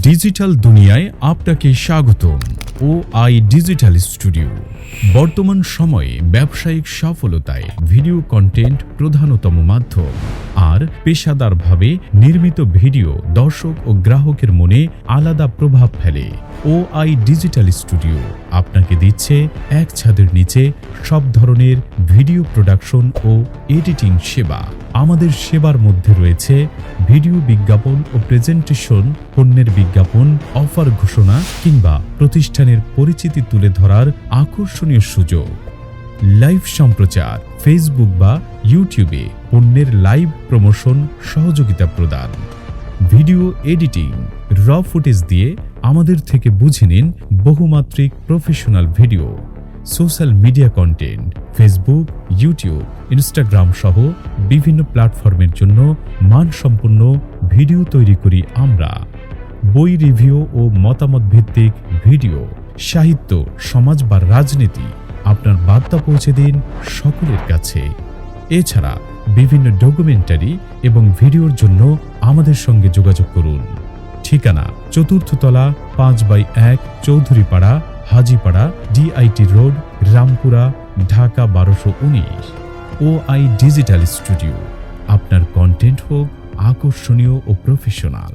Digital দুনিয়ায় আপনাকে স্বাগতম। OI ডিজিটাল স্টুডিও বর্তমান সময়ে ব্যবসায়িক সফলতায় ভিডিও কন্টেন্ট প্রধানতম মাধ্যম, আর পেশাদারভাবে নির্মিত ভিডিও দর্শক ও গ্রাহকের মনে আলাদা প্রভাব ফেলে। OI ডিজিটাল স্টুডিও আপনাকে দিচ্ছে এক ছাদের নিচে সব ধরনের ভিডিও প্রোডাকশন ও এডিটিং সেবা। আমাদের সেবার মধ্যে রয়েছে ভিডিও বিজ্ঞাপন ও প্রেজেন্টেশন, পণ্যের বিজ্ঞাপন, অফার ঘোষণা কিংবা প্রতিষ্ঠানের পরিচিতি তুলে ধরার আকর্ষণীয় সুযোগ, লাইভ সম্প্রচার, ফেসবুক বা ইউটিউবে পণ্যের লাইভ প্রমোশন, সহযোগিতা প্রদান, ভিডিও এডিটিং, র ফুটেজ দিয়ে আমাদের থেকে বুঝে নিন বহুমাত্রিক professional video, social media content, Facebook, YouTube, Instagram সহ বিভিন্ন প্ল্যাটফর্মের জন্য মানসম্পন্ন ভিডিও তৈরি করি আমরা। বই রিভিউ ও মতামত ভিত্তিক ভিডিও, সাহিত্য, সমাজ বা রাজনীতি, আপনার বার্তা পৌঁছে দিন সকলের কাছে। এছাড়া বিভিন্ন ডকুমেন্টারি এবং ভিডিওর জন্য আমাদের সঙ্গে যোগাযোগ করুন। ঠিকানা: চতুর্থ তলা, 5/1, Chowdhurypara, Hajipara, DIT road, Rampura, Dhaka 1219। OI digital studio, আপনার কন্টেন্ট হোক আকর্ষণীয় ও প্রফেশনাল।